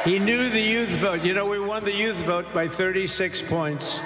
He knew the youth vote. You know, we won the youth vote by 36 points.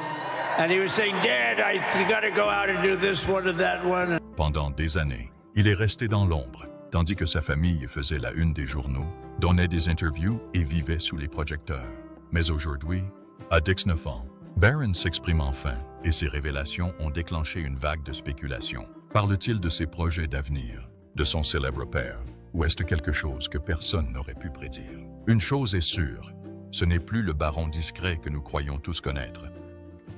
And he was saying, Dad, you got to go out and do this one and that one. Pendant des années, il est resté dans l'ombre, tandis que sa famille faisait la une des journaux, donnait des interviews et vivait sous les projecteurs. Mais aujourd'hui, à 19 ans, Barron s'exprime enfin et ses révélations ont déclenché une vague de spéculation. Parle-t-il de ses projets d'avenir, de son célèbre père, ou est-ce quelque chose que personne n'aurait pu prédire? Une chose est sûre, ce n'est plus le baron discret que nous croyons tous connaître.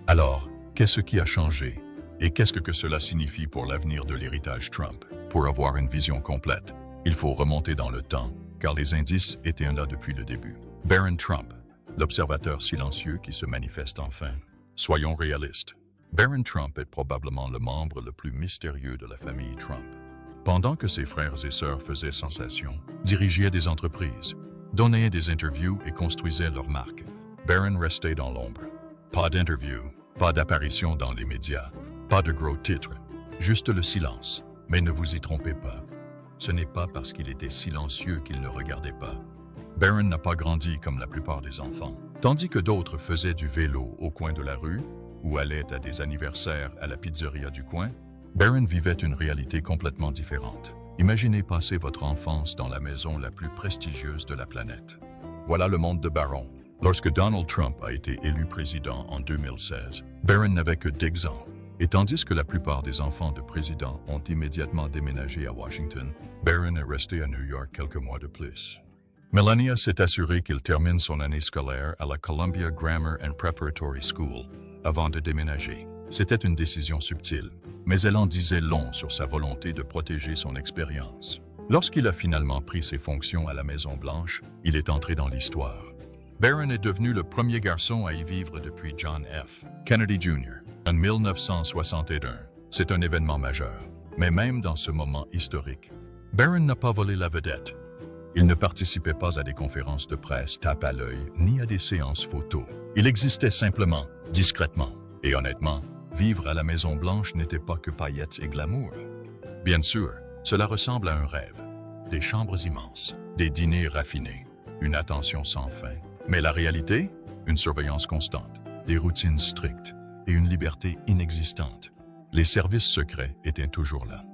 Alors, qu'est-ce qui a changé? Et qu'est-ce que cela signifie pour l'avenir de l'héritage Trump? Pour avoir une vision complète, il faut remonter dans le temps, car les indices étaient là depuis le début. Barron Trump, l'observateur silencieux qui se manifeste enfin. Soyons réalistes. Barron Trump est probablement le membre le plus mystérieux de la famille Trump. Pendant que ses frères et sœurs faisaient sensation, dirigeaient des entreprises, donnaient des interviews et construisaient leur marque, Barron restait dans l'ombre. Pas d'interview, pas d'apparition dans les médias, pas de gros titres, juste le silence. Mais ne vous y trompez pas. Ce n'est pas parce qu'il était silencieux qu'il ne regardait pas. Barron n'a pas grandi comme la plupart des enfants. Tandis que d'autres faisaient du vélo au coin de la rue ou allaient à des anniversaires à la pizzeria du coin, Barron vivait une réalité complètement différente. Imaginez passer votre enfance dans la maison la plus prestigieuse de la planète. Voilà le monde de Barron. Lorsque Donald Trump a été élu président en 2016, Barron n'avait que 10 ans. Et tandis que la plupart des enfants de présidents ont immédiatement déménagé à Washington, Barron est resté à New York quelques mois de plus. Melania s'est assurée qu'il termine son année scolaire à la Columbia Grammar and Preparatory School avant de déménager. C'était une décision subtile, mais elle en disait long sur sa volonté de protéger son expérience. Lorsqu'il a finalement pris ses fonctions à la Maison-Blanche, il est entré dans l'histoire. Barron est devenu le premier garçon à y vivre depuis John F. Kennedy Jr. en 1961. C'est un événement majeur. Mais même dans ce moment historique, Barron n'a pas volé la vedette. Il ne participait pas à des conférences de presse tape à l'œil, ni à des séances photos. Il existait simplement, discrètement. Et honnêtement, vivre à la Maison-Blanche n'était pas que paillettes et glamour. Bien sûr, cela ressemble à un rêve. Des chambres immenses, des dîners raffinés, une attention sans fin. Mais la réalité? Une surveillance constante, des routines strictes et une liberté inexistante. Les services secrets étaient toujours là.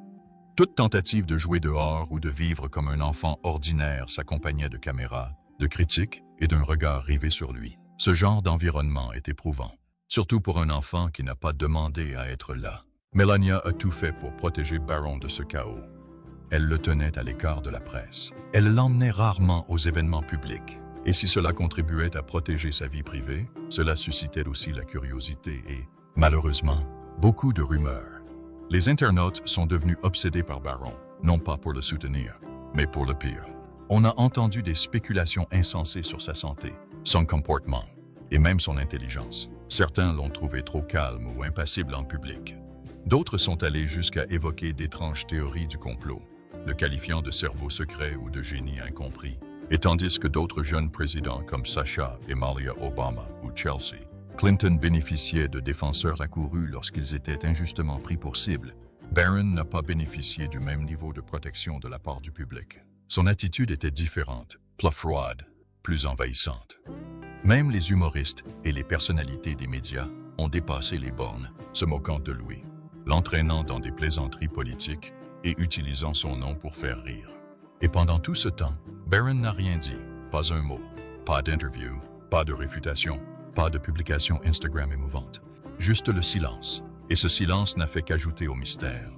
Toute tentative de jouer dehors ou de vivre comme un enfant ordinaire s'accompagnait de caméras, de critiques et d'un regard rivé sur lui. Ce genre d'environnement est éprouvant, surtout pour un enfant qui n'a pas demandé à être là. Melania a tout fait pour protéger Barron de ce chaos. Elle le tenait à l'écart de la presse. Elle l'emmenait rarement aux événements publics. Et si cela contribuait à protéger sa vie privée, cela suscitait aussi la curiosité et, malheureusement, beaucoup de rumeurs. Les internautes sont devenus obsédés par Barron, non pas pour le soutenir, mais pour le pire. On a entendu des spéculations insensées sur sa santé, son comportement et même son intelligence. Certains l'ont trouvé trop calme ou impassible en public. D'autres sont allés jusqu'à évoquer d'étranges théories du complot, le qualifiant de cerveau secret ou de génie incompris. Et tandis que d'autres jeunes présidents comme Sacha et Malia Obama ou Chelsea Clinton bénéficiaient de défenseurs accourus lorsqu'ils étaient injustement pris pour cible, Barron n'a pas bénéficié du même niveau de protection de la part du public. Son attitude était différente, plus froide, plus envahissante. Même les humoristes et les personnalités des médias ont dépassé les bornes, se moquant de lui, l'entraînant dans des plaisanteries politiques et utilisant son nom pour faire rire. Et pendant tout ce temps, Barron n'a rien dit, pas un mot, pas d'interview, pas de réfutation, pas de publication Instagram émouvante, juste le silence. Et ce silence n'a fait qu'ajouter au mystère.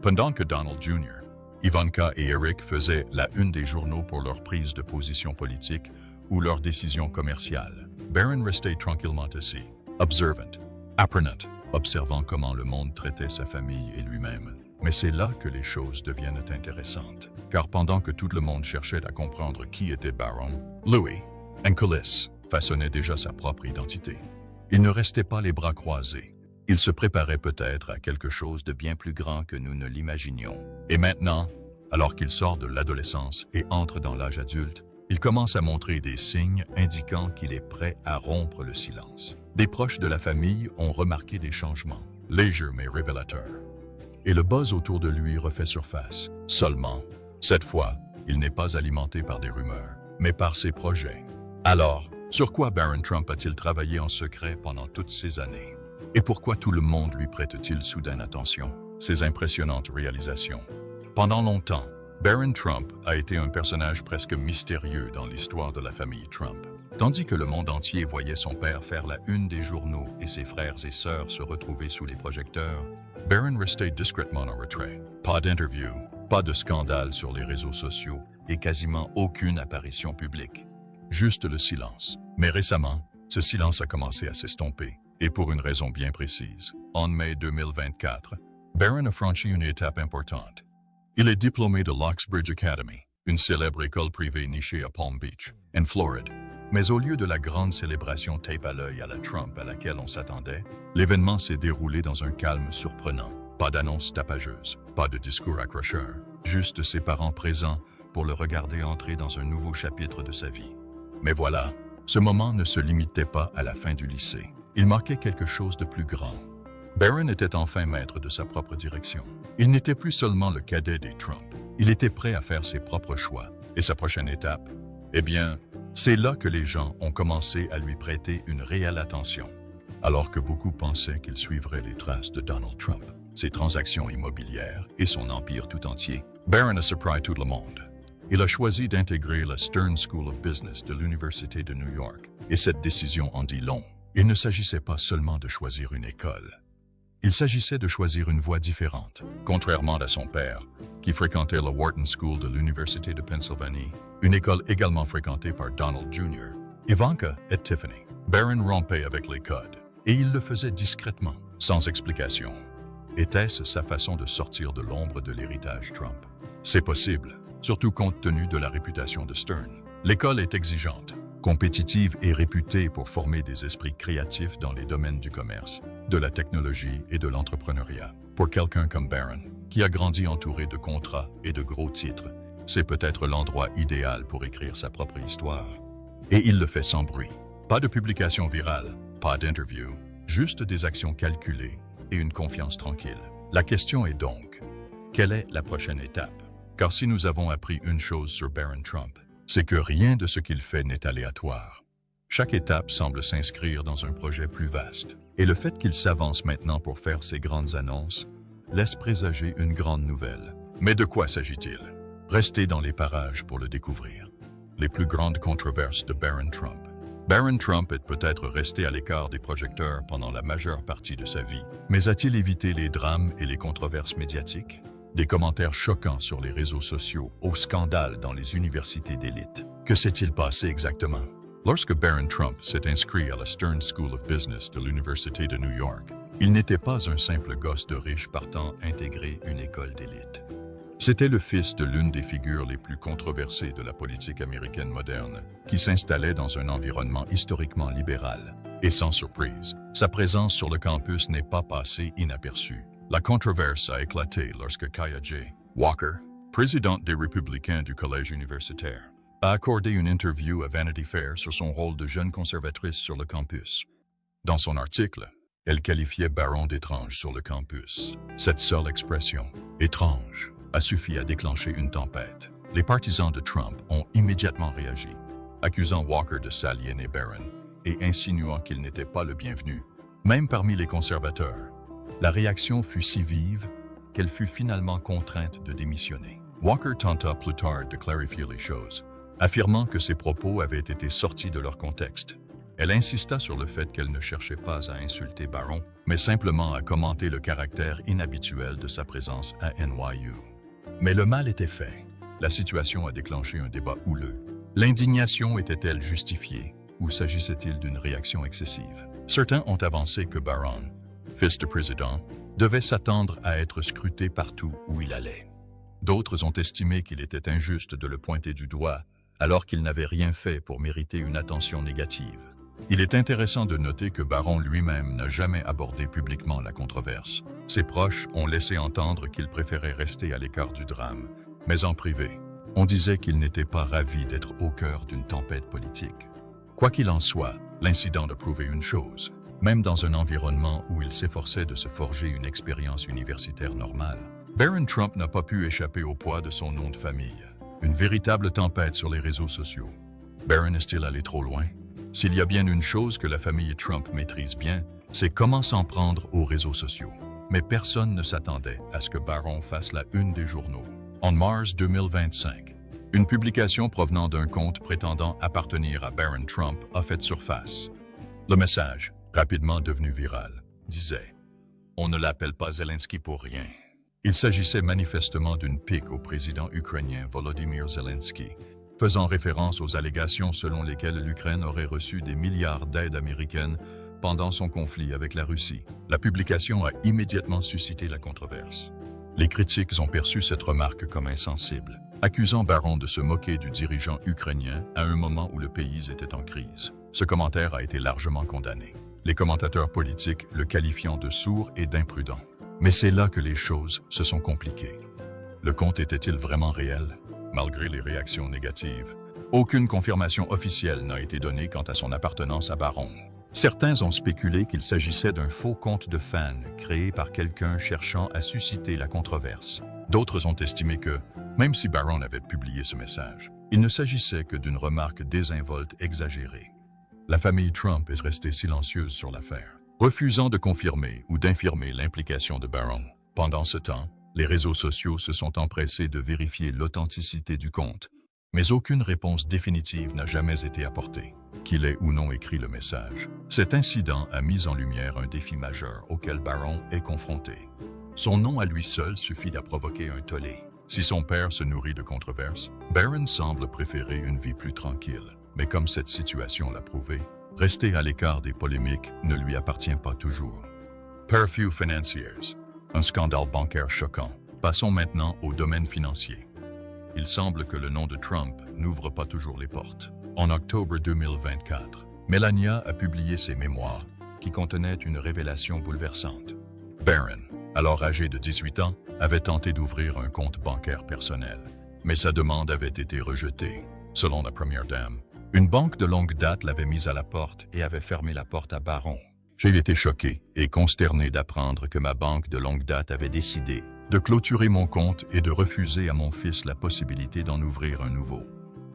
Pendant que Donald Jr., Ivanka et Eric faisaient la une des journaux pour leur prise de position politique ou leurs décisions commerciales, Barron restait tranquillement assis, observant, apprenant, observant comment le monde traitait sa famille et lui-même. Mais c'est là que les choses deviennent intéressantes. Car pendant que tout le monde cherchait à comprendre qui était Barron, Louis, en coulisses, façonnait déjà sa propre identité. Il ne restait pas les bras croisés. Il se préparait peut-être à quelque chose de bien plus grand que nous ne l'imaginions. Et maintenant, alors qu'il sort de l'adolescence et entre dans l'âge adulte, il commence à montrer des signes indiquant qu'il est prêt à rompre le silence. Des proches de la famille ont remarqué des changements, légers mais révélateurs. Et le buzz autour de lui refait surface. Seulement, cette fois, il n'est pas alimenté par des rumeurs, mais par ses projets. Alors, sur quoi Barron Trump a-t-il travaillé en secret pendant toutes ces années? Et pourquoi tout le monde lui prête-t-il soudain attention? Ses impressionnantes réalisations. Pendant longtemps, Barron Trump a été un personnage presque mystérieux dans l'histoire de la famille Trump. Tandis que le monde entier voyait son père faire la une des journaux et ses frères et sœurs se retrouver sous les projecteurs, Barron restait discrètement en retrait. Pas d'interview, pas de scandale sur les réseaux sociaux et quasiment aucune apparition publique. Juste le silence. Mais récemment, ce silence a commencé à s'estomper, et pour une raison bien précise. En mai 2024, Barron a franchi une étape importante. Il est diplômé de l'Oxbridge Academy, une célèbre école privée nichée à Palm Beach, en Floride. Mais au lieu de la grande célébration tape à l'œil à la Trump à laquelle on s'attendait, l'événement s'est déroulé dans un calme surprenant. Pas d'annonce tapageuse, pas de discours accrocheur, juste ses parents présents pour le regarder entrer dans un nouveau chapitre de sa vie. Mais voilà, ce moment ne se limitait pas à la fin du lycée. Il marquait quelque chose de plus grand. Barron était enfin maître de sa propre direction. Il n'était plus seulement le cadet des Trump. Il était prêt à faire ses propres choix. Et sa prochaine étape? Eh bien, c'est là que les gens ont commencé à lui prêter une réelle attention. Alors que beaucoup pensaient qu'il suivrait les traces de Donald Trump, ses transactions immobilières et son empire tout entier, Barron a surpris tout le monde. Il a choisi d'intégrer la Stern School of Business de l'Université de New York. Et cette décision en dit long. Il ne s'agissait pas seulement de choisir une école. Il s'agissait de choisir une voie différente. Contrairement à son père, qui fréquentait la Wharton School de l'Université de Pennsylvanie, une école également fréquentée par Donald Jr., Ivanka et Tiffany, Barron rompait avec les codes. Et il le faisait discrètement, sans explication. Était-ce sa façon de sortir de l'ombre de l'héritage Trump? C'est possible, surtout compte tenu de la réputation de Stern. L'école est exigeante, compétitive et réputée pour former des esprits créatifs dans les domaines du commerce, de la technologie et de l'entrepreneuriat. Pour quelqu'un comme Barron, qui a grandi entouré de contrats et de gros titres, c'est peut-être l'endroit idéal pour écrire sa propre histoire. Et il le fait sans bruit. Pas de publication virale, pas d'interview, juste des actions calculées et une confiance tranquille. La question est donc, quelle est la prochaine étape? Car si nous avons appris une chose sur Barron Trump, c'est que rien de ce qu'il fait n'est aléatoire. Chaque étape semble s'inscrire dans un projet plus vaste. Et le fait qu'il s'avance maintenant pour faire ses grandes annonces laisse présager une grande nouvelle. Mais de quoi s'agit-il? Restez dans les parages pour le découvrir. Les plus grandes controverses de Barron Trump. Barron Trump est peut-être resté à l'écart des projecteurs pendant la majeure partie de sa vie, mais a-t-il évité les drames et les controverses médiatiques? Des commentaires choquants sur les réseaux sociaux, au scandale dans les universités d'élite. Que s'est-il passé exactement? Lorsque Barron Trump s'est inscrit à la Stern School of Business de l'Université de New York, il n'était pas un simple gosse de riche partant intégrer une école d'élite. C'était le fils de l'une des figures les plus controversées de la politique américaine moderne, qui s'installait dans un environnement historiquement libéral. Et sans surprise, sa présence sur le campus n'est pas passée inaperçue. La controverse a éclaté lorsque Kaya J. Walker, présidente des Républicains du Collège universitaire, a accordé une interview à Vanity Fair sur son rôle de jeune conservatrice sur le campus. Dans son article, elle qualifiait Barron d'étrange sur le campus. Cette seule expression, étrange, a suffi à déclencher une tempête. Les partisans de Trump ont immédiatement réagi, accusant Walker de s'aliéner Barron et insinuant qu'il n'était pas le bienvenu, même parmi les conservateurs. La réaction fut si vive qu'elle fut finalement contrainte de démissionner. Walker tenta plus tard de clarifier les choses, affirmant que ses propos avaient été sortis de leur contexte. Elle insista sur le fait qu'elle ne cherchait pas à insulter Barron, mais simplement à commenter le caractère inhabituel de sa présence à NYU. Mais le mal était fait. La situation a déclenché un débat houleux. L'indignation était-elle justifiée, ou s'agissait-il d'une réaction excessive? Certains ont avancé que Barron, fils de président, devait s'attendre à être scruté partout où il allait. D'autres ont estimé qu'il était injuste de le pointer du doigt, alors qu'il n'avait rien fait pour mériter une attention négative. Il est intéressant de noter que Barron lui-même n'a jamais abordé publiquement la controverse. Ses proches ont laissé entendre qu'il préférait rester à l'écart du drame, mais en privé, on disait qu'il n'était pas ravi d'être au cœur d'une tempête politique. Quoi qu'il en soit, l'incident a prouvé une chose. Même dans un environnement où il s'efforçait de se forger une expérience universitaire normale, Barron Trump n'a pas pu échapper au poids de son nom de famille. Une véritable tempête sur les réseaux sociaux. Barron est-il allé trop loin? S'il y a bien une chose que la famille Trump maîtrise bien, c'est comment s'en prendre aux réseaux sociaux. Mais personne ne s'attendait à ce que Barron fasse la une des journaux. En mars 2025, une publication provenant d'un compte prétendant appartenir à Barron Trump a fait surface. Le message, rapidement devenu viral, disait « On ne l'appelle pas Zelensky pour rien ». Il s'agissait manifestement d'une pique au président ukrainien Volodymyr Zelensky, faisant référence aux allégations selon lesquelles l'Ukraine aurait reçu des milliards d'aides américaines pendant son conflit avec la Russie. La publication a immédiatement suscité la controverse. Les critiques ont perçu cette remarque comme insensible, accusant Barron de se moquer du dirigeant ukrainien à un moment où le pays était en crise. Ce commentaire a été largement condamné, les commentateurs politiques le qualifiant de sourd et d'imprudent. Mais c'est là que les choses se sont compliquées. Le compte était-il vraiment réel? Malgré les réactions négatives, aucune confirmation officielle n'a été donnée quant à son appartenance à Barron. Certains ont spéculé qu'il s'agissait d'un faux compte de fans créé par quelqu'un cherchant à susciter la controverse. D'autres ont estimé que, même si Barron avait publié ce message, il ne s'agissait que d'une remarque désinvolte exagérée. La famille Trump est restée silencieuse sur l'affaire, refusant de confirmer ou d'infirmer l'implication de Barron. Pendant ce temps, les réseaux sociaux se sont empressés de vérifier l'authenticité du compte, mais aucune réponse définitive n'a jamais été apportée, qu'il ait ou non écrit le message. Cet incident a mis en lumière un défi majeur auquel Barron est confronté. Son nom à lui seul suffit à provoquer un tollé. Si son père se nourrit de controverses, Barron semble préférer une vie plus tranquille. Mais comme cette situation l'a prouvé, rester à l'écart des polémiques ne lui appartient pas toujours. Fairview Financiers, un scandale bancaire choquant. Passons maintenant au domaine financier. Il semble que le nom de Trump n'ouvre pas toujours les portes. En octobre 2024, Melania a publié ses mémoires qui contenaient une révélation bouleversante. Barron, alors âgé de 18 ans, avait tenté d'ouvrir un compte bancaire personnel, mais sa demande avait été rejetée. Selon la première dame, une banque de longue date l'avait mise à la porte et avait fermé la porte à Barron. J'ai été choqué et consterné d'apprendre que ma banque de longue date avait décidé de clôturer mon compte et de refuser à mon fils la possibilité d'en ouvrir un nouveau,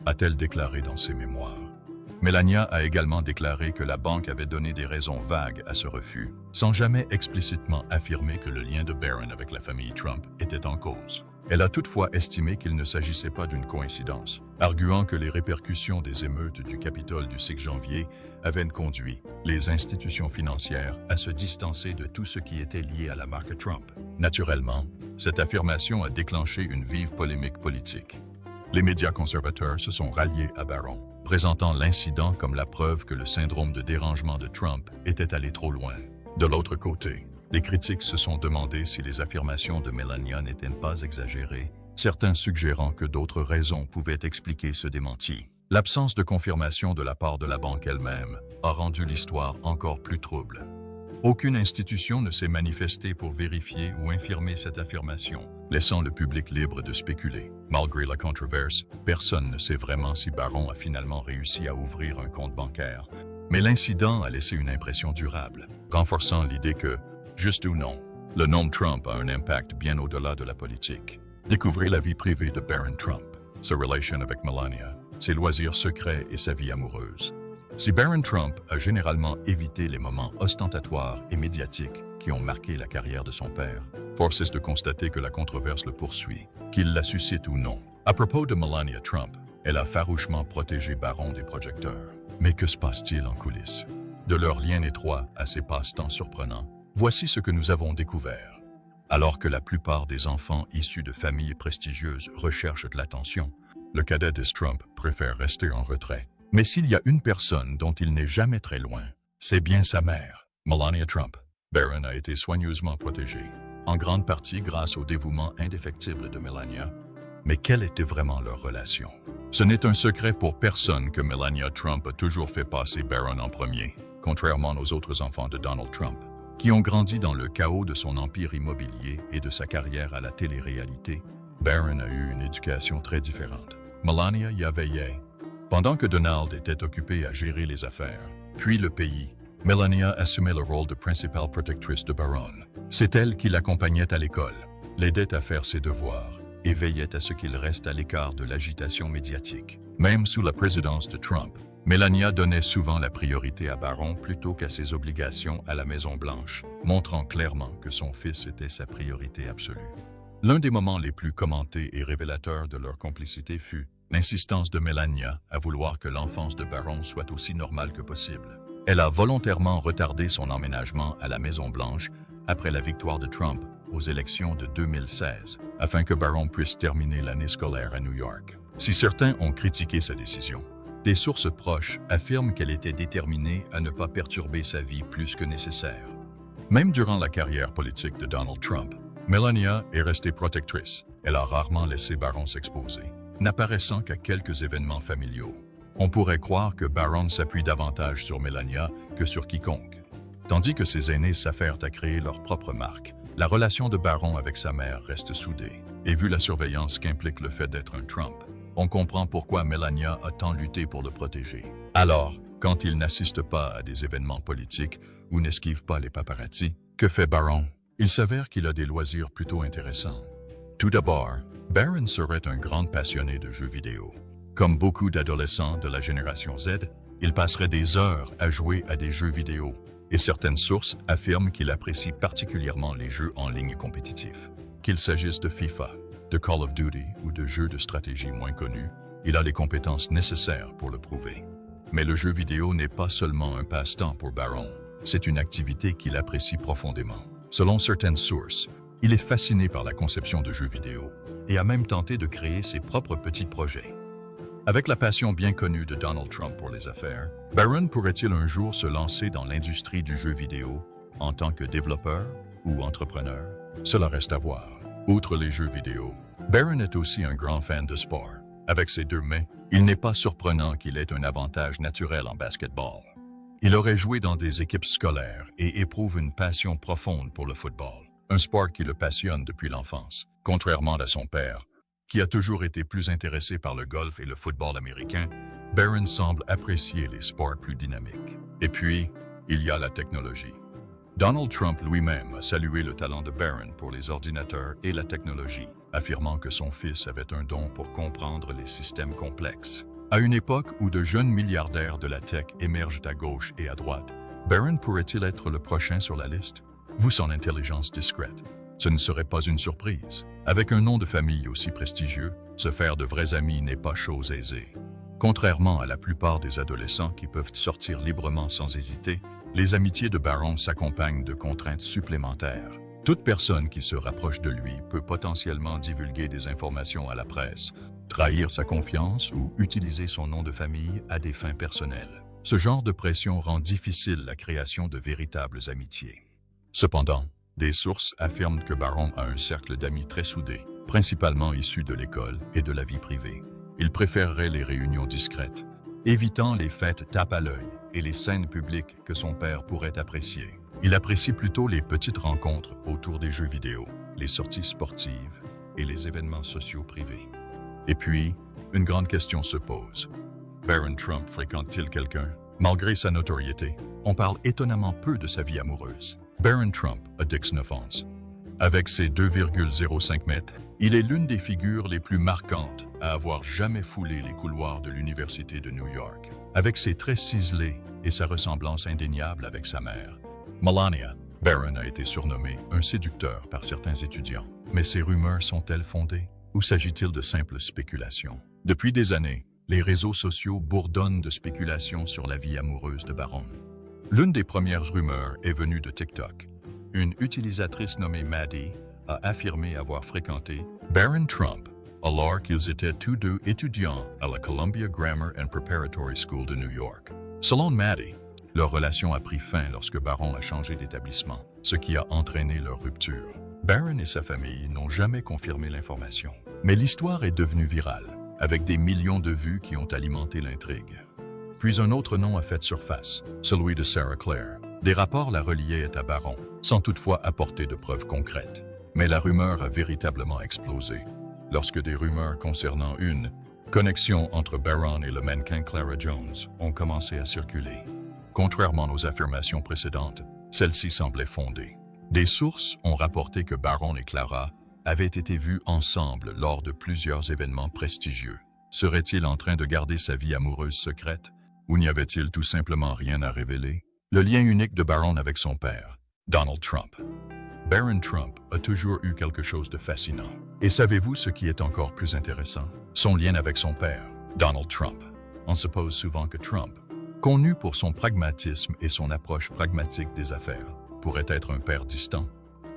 a-t-elle déclaré dans ses mémoires. Melania a également déclaré que la banque avait donné des raisons vagues à ce refus, sans jamais explicitement affirmer que le lien de Barron avec la famille Trump était en cause. Elle a toutefois estimé qu'il ne s'agissait pas d'une coïncidence, arguant que les répercussions des émeutes du Capitole du 6 janvier avaient conduit les institutions financières à se distancer de tout ce qui était lié à la marque Trump. Naturellement, cette affirmation a déclenché une vive polémique politique. Les médias conservateurs se sont ralliés à Barron, présentant l'incident comme la preuve que le syndrome de dérangement de Trump était allé trop loin. De l'autre côté, les critiques se sont demandé si les affirmations de Melania n'étaient pas exagérées, certains suggérant que d'autres raisons pouvaient expliquer ce démenti. L'absence de confirmation de la part de la banque elle-même a rendu l'histoire encore plus trouble. Aucune institution ne s'est manifestée pour vérifier ou infirmer cette affirmation, laissant le public libre de spéculer. Malgré la controverse, personne ne sait vraiment si Barron a finalement réussi à ouvrir un compte bancaire, mais l'incident a laissé une impression durable, renforçant l'idée que, juste ou non, le nom Trump a un impact bien au-delà de la politique. Découvrez la vie privée de Barron Trump, sa relation avec Melania, ses loisirs secrets et sa vie amoureuse. Si Barron Trump a généralement évité les moments ostentatoires et médiatiques qui ont marqué la carrière de son père, force est de constater que la controverse le poursuit, qu'il la suscite ou non. À propos de Melania Trump, elle a farouchement protégé Barron des projecteurs. Mais que se passe-t-il en coulisses? De leur lien étroit à ces passe-temps surprenants, voici ce que nous avons découvert. Alors que la plupart des enfants issus de familles prestigieuses recherchent de l'attention, le cadet des Trump préfère rester en retrait. Mais s'il y a une personne dont il n'est jamais très loin, c'est bien sa mère, Melania Trump. Barron a été soigneusement protégé, en grande partie grâce au dévouement indéfectible de Melania. Mais quelle était vraiment leur relation? Ce n'est un secret pour personne que Melania Trump a toujours fait passer Barron en premier, contrairement aux autres enfants de Donald Trump, qui ont grandi dans le chaos de son empire immobilier et de sa carrière à la télé-réalité. Barron a eu une éducation très différente. Melania y a veillé. Pendant que Donald était occupé à gérer les affaires, puis le pays, Melania assumait le rôle de principale protectrice de Barron. C'est elle qui l'accompagnait à l'école, l'aidait à faire ses devoirs et veillait à ce qu'il reste à l'écart de l'agitation médiatique. Même sous la présidence de Trump, Melania donnait souvent la priorité à Barron plutôt qu'à ses obligations à la Maison-Blanche, montrant clairement que son fils était sa priorité absolue. L'un des moments les plus commentés et révélateurs de leur complicité fut l'insistance de Melania à vouloir que l'enfance de Barron soit aussi normale que possible. Elle a volontairement retardé son emménagement à la Maison-Blanche après la victoire de Trump aux élections de 2016, afin que Barron puisse terminer l'année scolaire à New York. Si certains ont critiqué sa décision, des sources proches affirment qu'elle était déterminée à ne pas perturber sa vie plus que nécessaire. Même durant la carrière politique de Donald Trump, Melania est restée protectrice. Elle a rarement laissé Barron s'exposer, n'apparaissant qu'à quelques événements familiaux. On pourrait croire que Barron s'appuie davantage sur Melania que sur quiconque. Tandis que ses aînés s'affairent à créer leur propre marque, la relation de Barron avec sa mère reste soudée. Et vu la surveillance qu'implique le fait d'être un Trump, on comprend pourquoi Melania a tant lutté pour le protéger. Alors, quand il n'assiste pas à des événements politiques ou n'esquive pas les paparazzis, que fait Barron? Il s'avère qu'il a des loisirs plutôt intéressants. Tout d'abord, Barron serait un grand passionné de jeux vidéo. Comme beaucoup d'adolescents de la génération Z, il passerait des heures à jouer à des jeux vidéo, et certaines sources affirment qu'il apprécie particulièrement les jeux en ligne compétitifs. Qu'il s'agisse de FIFA, de Call of Duty ou de jeux de stratégie moins connus, il a les compétences nécessaires pour le prouver. Mais le jeu vidéo n'est pas seulement un passe-temps pour Barron, c'est une activité qu'il apprécie profondément. Selon certaines sources, il est fasciné par la conception de jeux vidéo et a même tenté de créer ses propres petits projets. Avec la passion bien connue de Donald Trump pour les affaires, Barron pourrait-il un jour se lancer dans l'industrie du jeu vidéo en tant que développeur ou entrepreneur? Cela reste à voir. Outre les jeux vidéo, Barron est aussi un grand fan de sport. Avec ses 2 mains, il n'est pas surprenant qu'il ait un avantage naturel en basketball. Il aurait joué dans des équipes scolaires et éprouve une passion profonde pour le football, un sport qui le passionne depuis l'enfance, contrairement à son père, qui a toujours été plus intéressé par le golf et le football américain. Barron semble apprécier les sports plus dynamiques. Et puis, il y a la technologie. Donald Trump lui-même a salué le talent de Barron pour les ordinateurs et la technologie, affirmant que son fils avait un don pour comprendre les systèmes complexes. À une époque où de jeunes milliardaires de la tech émergent à gauche et à droite, Barron pourrait-il être le prochain sur la liste? Vu son intelligence discrète, ce ne serait pas une surprise. Avec un nom de famille aussi prestigieux, se faire de vrais amis n'est pas chose aisée. Contrairement à la plupart des adolescents qui peuvent sortir librement sans hésiter, les amitiés de Barron s'accompagnent de contraintes supplémentaires. Toute personne qui se rapproche de lui peut potentiellement divulguer des informations à la presse, trahir sa confiance ou utiliser son nom de famille à des fins personnelles. Ce genre de pression rend difficile la création de véritables amitiés. Cependant, des sources affirment que Barron a un cercle d'amis très soudé, principalement issus de l'école et de la vie privée. Il préférerait les réunions discrètes, évitant les fêtes tape à l'œil et les scènes publiques que son père pourrait apprécier. Il apprécie plutôt les petites rencontres autour des jeux vidéo, les sorties sportives et les événements sociaux privés. Et puis, une grande question se pose. Barron Trump fréquente-t-il quelqu'un? Malgré sa notoriété, on parle étonnamment peu de sa vie amoureuse. Barron Trump a 19 ans. Avec ses 2,05 mètres, il est l'une des figures les plus marquantes à avoir jamais foulé les couloirs de l'Université de New York. Avec ses traits ciselés et sa ressemblance indéniable avec sa mère, Melania, Barron a été surnommé un séducteur par certains étudiants. Mais ces rumeurs sont-elles fondées? Ou s'agit-il de simples spéculations? Depuis des années, les réseaux sociaux bourdonnent de spéculations sur la vie amoureuse de Barron. L'une des premières rumeurs est venue de TikTok. Une utilisatrice nommée Maddie a affirmé avoir fréquenté Barron Trump alors qu'ils étaient tous deux étudiants à la Columbia Grammar and Preparatory School de New York. Selon Maddie, leur relation a pris fin lorsque Barron a changé d'établissement, ce qui a entraîné leur rupture. Barron et sa famille n'ont jamais confirmé l'information. Mais l'histoire est devenue virale, avec des millions de vues qui ont alimenté l'intrigue. Puis un autre nom a fait surface, celui de Sarah Claire. Des rapports la reliaient à Barron, sans toutefois apporter de preuves concrètes. Mais la rumeur a véritablement explosé, lorsque des rumeurs concernant une connexion entre Barron et le mannequin Clara Jones ont commencé à circuler. Contrairement aux affirmations précédentes, celles-ci semblaient fondées. Des sources ont rapporté que Barron et Clara avaient été vus ensemble lors de plusieurs événements prestigieux. Serait-il en train de garder sa vie amoureuse secrète, ou n'y avait-il tout simplement rien à révéler? Le lien unique de Barron avec son père, Donald Trump. Barron Trump a toujours eu quelque chose de fascinant. Et savez-vous ce qui est encore plus intéressant? Son lien avec son père, Donald Trump. On suppose souvent que Trump, connu pour son pragmatisme et son approche pragmatique des affaires, pourrait être un père distant.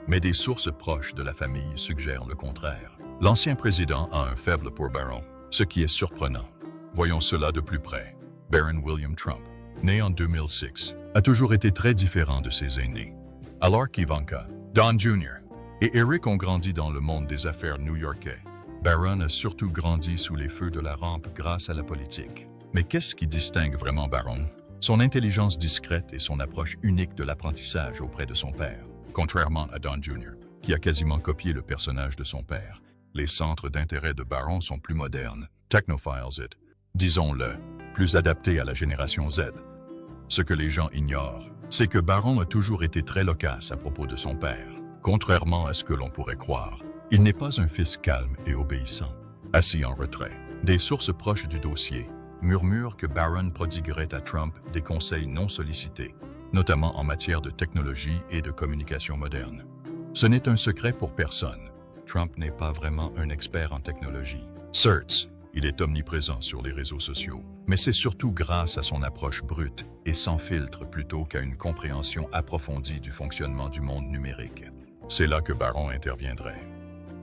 Mais des sources proches de la famille suggèrent le contraire. L'ancien président a un faible pour Barron, ce qui est surprenant. Voyons cela de plus près. Barron William Trump, né en 2006, a toujours été très différent de ses aînés. Alors qu'Ivanka, Don Jr. et Eric ont grandi dans le monde des affaires new-yorkais, Barron a surtout grandi sous les feux de la rampe grâce à la politique. Mais qu'est-ce qui distingue vraiment Barron? Son intelligence discrète et son approche unique de l'apprentissage auprès de son père. Contrairement à Don Jr., qui a quasiment copié le personnage de son père, les centres d'intérêt de Barron sont plus modernes, technophiles et, disons-le, plus adaptés à la génération Z. Ce que les gens ignorent, c'est que Barron a toujours été très loquace à propos de son père. Contrairement à ce que l'on pourrait croire, il n'est pas un fils calme et obéissant. Assis en retrait, des sources proches du dossier murmurent que Barron prodiguerait à Trump des conseils non sollicités, notamment en matière de technologie et de communication moderne. Ce n'est un secret pour personne. Trump n'est pas vraiment un expert en technologie. Certes, il est omniprésent sur les réseaux sociaux, mais c'est surtout grâce à son approche brute et sans filtre plutôt qu'à une compréhension approfondie du fonctionnement du monde numérique. C'est là que Barron interviendrait.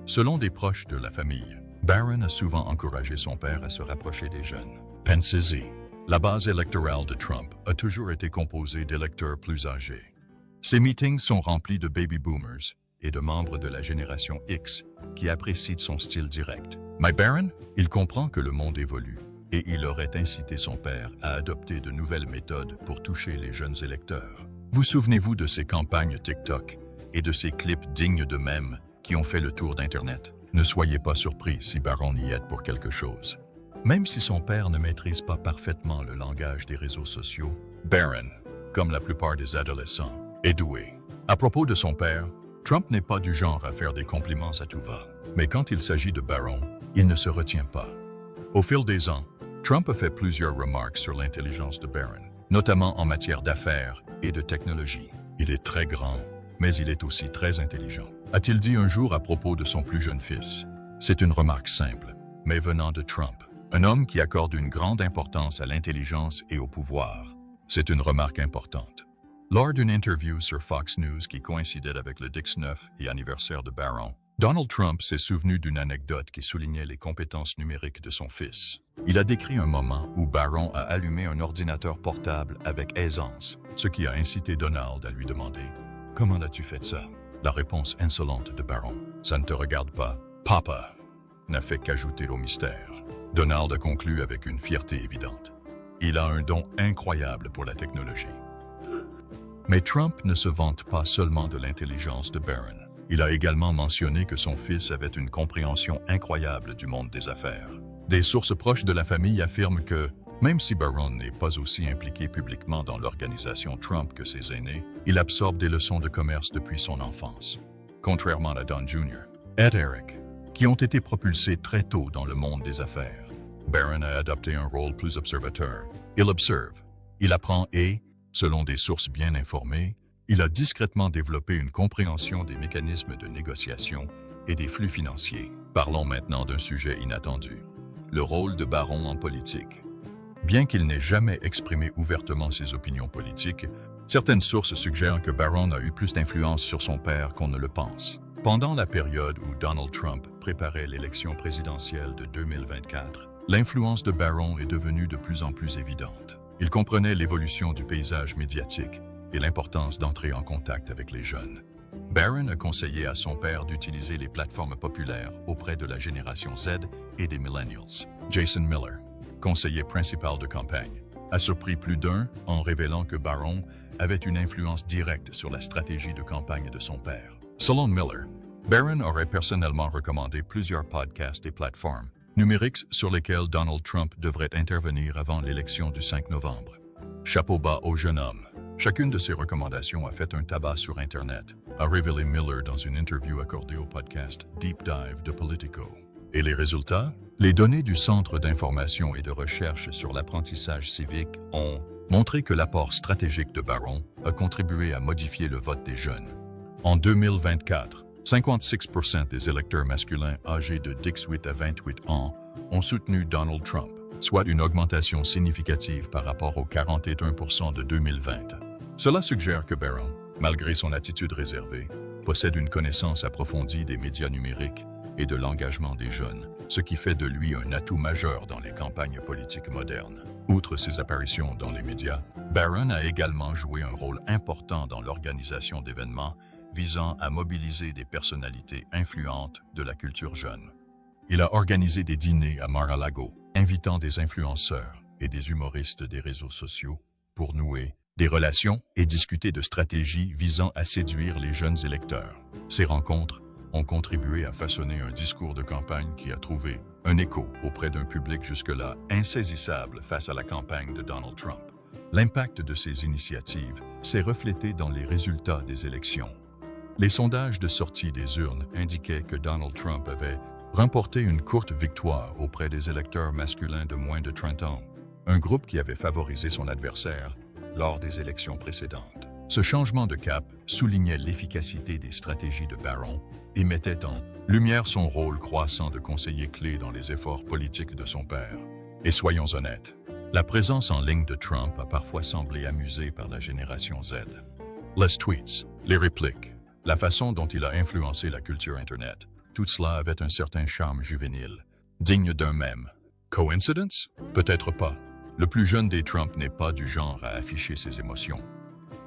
Selon des proches de la famille, Barron a souvent encouragé son père à se rapprocher des jeunes. Pensez-y, la base électorale de Trump a toujours été composée d'électeurs plus âgés. Ses meetings sont remplis de baby boomers et de membres de la génération X qui apprécient son style direct. Mais Barron, il comprend que le monde évolue et il aurait incité son père à adopter de nouvelles méthodes pour toucher les jeunes électeurs. Vous souvenez-vous de ses campagnes TikTok et de ces clips dignes de mèmes qui ont fait le tour d'Internet? Ne soyez pas surpris si Barron y aide pour quelque chose. Même si son père ne maîtrise pas parfaitement le langage des réseaux sociaux, Barron, comme la plupart des adolescents, est doué. À propos de son père, Trump n'est pas du genre à faire des compliments à tout va. Mais quand il s'agit de Barron, il ne se retient pas. Au fil des ans, Trump a fait plusieurs remarques sur l'intelligence de Barron, notamment en matière d'affaires et de technologie. Il est très grand, mais il est aussi très intelligent. A-t-il dit un jour à propos de son plus jeune fils? C'est une remarque simple, mais venant de Trump, un homme qui accorde une grande importance à l'intelligence et au pouvoir. C'est une remarque importante. Lors d'une interview sur Fox News qui coïncidait avec le Dix-9 et anniversaire de Barron, Donald Trump s'est souvenu d'une anecdote qui soulignait les compétences numériques de son fils. Il a décrit un moment où Barron a allumé un ordinateur portable avec aisance, ce qui a incité Donald à lui demander « Comment as-tu fait ça ?» La réponse insolente de Barron « Ça ne te regarde pas, papa !» n'a fait qu'ajouter au mystère. Donald a conclu avec une fierté évidente. Il a un don incroyable pour la technologie. Mais Trump ne se vante pas seulement de l'intelligence de Barron. Il a également mentionné que son fils avait une compréhension incroyable du monde des affaires. Des sources proches de la famille affirment que, même si Barron n'est pas aussi impliqué publiquement dans l'organisation Trump que ses aînés, il absorbe des leçons de commerce depuis son enfance. Contrairement à Don Jr. et Eric, qui ont été propulsés très tôt dans le monde des affaires, Barron a adopté un rôle plus observateur. Il observe, il apprend et, selon des sources bien informées, il a discrètement développé une compréhension des mécanismes de négociation et des flux financiers. Parlons maintenant d'un sujet inattendu, le rôle de Barron en politique. Bien qu'il n'ait jamais exprimé ouvertement ses opinions politiques, certaines sources suggèrent que Barron a eu plus d'influence sur son père qu'on ne le pense. Pendant la période où Donald Trump préparait l'élection présidentielle de 2024, l'influence de Barron est devenue de plus en plus évidente. Il comprenait l'évolution du paysage médiatique et l'importance d'entrer en contact avec les jeunes. Barron a conseillé à son père d'utiliser les plateformes populaires auprès de la génération Z et des millennials. Jason Miller, conseiller principal de campagne, a surpris plus d'un en révélant que Barron avait une influence directe sur la stratégie de campagne de son père. Selon Miller, Barron aurait personnellement recommandé plusieurs podcasts et plateformes numériques sur lesquels Donald Trump devrait intervenir avant l'élection du 5 novembre. Chapeau bas au jeune homme. Chacune de ces recommandations a fait un tabac sur Internet, a révélé Miller dans une interview accordée au podcast Deep Dive de Politico. Et les résultats? Les données du Centre d'information et de recherche sur l'apprentissage civique ont montré que l'apport stratégique de Barron a contribué à modifier le vote des jeunes. En 2024, 56% des électeurs masculins âgés de 18 à 28 ans ont soutenu Donald Trump, soit une augmentation significative par rapport aux 41% de 2020. Cela suggère que Barron, malgré son attitude réservée, possède une connaissance approfondie des médias numériques et de l'engagement des jeunes, ce qui fait de lui un atout majeur dans les campagnes politiques modernes. Outre ses apparitions dans les médias, Barron a également joué un rôle important dans l'organisation d'événements visant à mobiliser des personnalités influentes de la culture jeune. Il a organisé des dîners à Mar-a-Lago, invitant des influenceurs et des humoristes des réseaux sociaux pour nouer des relations et discuter de stratégies visant à séduire les jeunes électeurs. Ces rencontres ont contribué à façonner un discours de campagne qui a trouvé un écho auprès d'un public jusque-là insaisissable face à la campagne de Donald Trump. L'impact de ces initiatives s'est reflété dans les résultats des élections. Les sondages de sortie des urnes indiquaient que Donald Trump avait remporté une courte victoire auprès des électeurs masculins de moins de 30 ans, un groupe qui avait favorisé son adversaire lors des élections précédentes. Ce changement de cap soulignait l'efficacité des stratégies de Barron et mettait en lumière son rôle croissant de conseiller clé dans les efforts politiques de son père. Et soyons honnêtes, la présence en ligne de Trump a parfois semblé amusée par la génération Z. Les tweets, les répliques, la façon dont il a influencé la culture Internet, tout cela avait un certain charme juvénile, digne d'un mème. Coincidence? Peut-être pas. Le plus jeune des Trump n'est pas du genre à afficher ses émotions.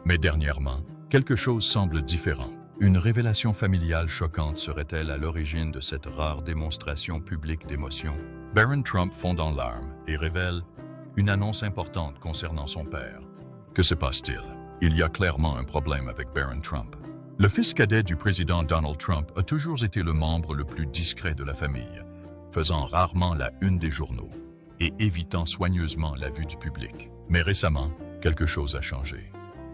Mais dernièrement, quelque chose semble différent. Une révélation familiale choquante serait-elle à l'origine de cette rare démonstration publique d'émotion? Barron Trump fond en larmes et révèle une annonce importante concernant son père. Que se passe-t-il? Il y a clairement un problème avec Barron Trump. Le fils cadet du président Donald Trump a toujours été le membre le plus discret de la famille, faisant rarement la une des journaux et évitant soigneusement la vue du public. Mais récemment, quelque chose a changé.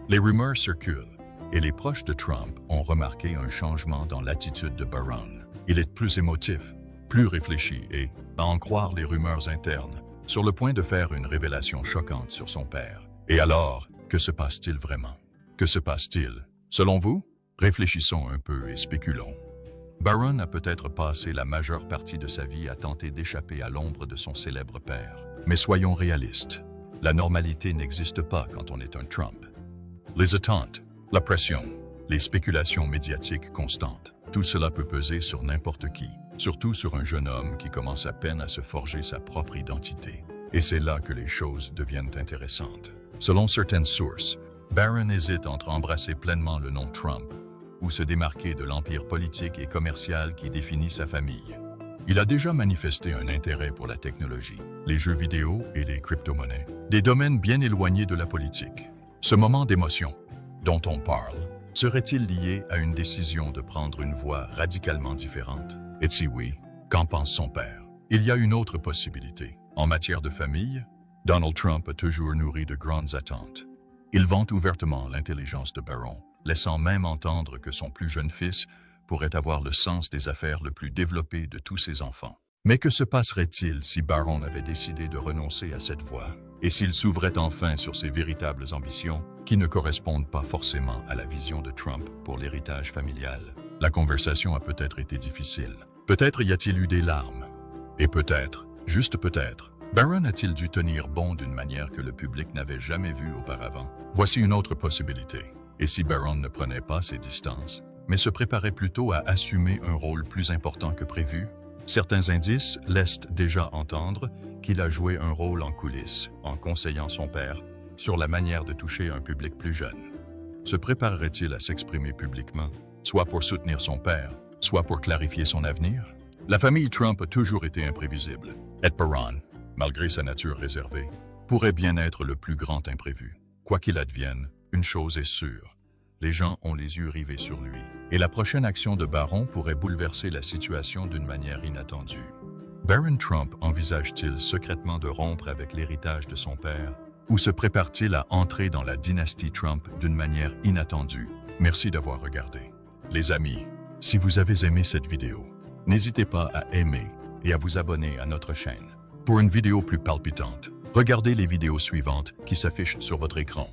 Les rumeurs circulent et les proches de Trump ont remarqué un changement dans l'attitude de Barron. Il est plus émotif, plus réfléchi et, à en croire les rumeurs internes, sur le point de faire une révélation choquante sur son père. Et alors, que se passe-t-il vraiment? Que se passe-t-il? Selon vous? Réfléchissons un peu et spéculons. Barron a peut-être passé la majeure partie de sa vie à tenter d'échapper à l'ombre de son célèbre père. Mais soyons réalistes, la normalité n'existe pas quand on est un Trump. Les attentes, la pression, les spéculations médiatiques constantes, tout cela peut peser sur n'importe qui, surtout sur un jeune homme qui commence à peine à se forger sa propre identité. Et c'est là que les choses deviennent intéressantes. Selon certaines sources, Barron hésite entre embrasser pleinement le nom Trump ou se démarquer de l'empire politique et commercial qui définit sa famille. Il a déjà manifesté un intérêt pour la technologie, les jeux vidéo et les crypto-monnaies, des domaines bien éloignés de la politique. Ce moment d'émotion dont on parle serait-il lié à une décision de prendre une voie radicalement différente? Et si oui, qu'en pense son père? Il y a une autre possibilité. En matière de famille, Donald Trump a toujours nourri de grandes attentes. Il vante ouvertement l'intelligence de Barron, laissant même entendre que son plus jeune fils pourrait avoir le sens des affaires le plus développé de tous ses enfants. Mais que se passerait-il si Barron avait décidé de renoncer à cette voie? Et s'il s'ouvrait enfin sur ses véritables ambitions, qui ne correspondent pas forcément à la vision de Trump pour l'héritage familial? La conversation a peut-être été difficile. Peut-être y a-t-il eu des larmes. Et peut-être, juste peut-être, Barron a-t-il dû tenir bon d'une manière que le public n'avait jamais vue auparavant? Voici une autre possibilité. Et si Barron ne prenait pas ses distances, mais se préparait plutôt à assumer un rôle plus important que prévu? Certains indices laissent déjà entendre qu'il a joué un rôle en coulisses, en conseillant son père sur la manière de toucher un public plus jeune. Se préparerait-il à s'exprimer publiquement, soit pour soutenir son père, soit pour clarifier son avenir? La famille Trump a toujours été imprévisible. Et Barron, malgré sa nature réservée, pourrait bien être le plus grand imprévu. Quoi qu'il advienne, une chose est sûre. Les gens ont les yeux rivés sur lui. Et la prochaine action de Barron pourrait bouleverser la situation d'une manière inattendue. Barron Trump envisage-t-il secrètement de rompre avec l'héritage de son père Ou se prépare-t-il à entrer dans la dynastie Trump d'une manière inattendue? Merci d'avoir regardé. Les amis, si vous avez aimé cette vidéo, n'hésitez pas à aimer et à vous abonner à notre chaîne. Pour une vidéo plus palpitante, regardez les vidéos suivantes qui s'affichent sur votre écran.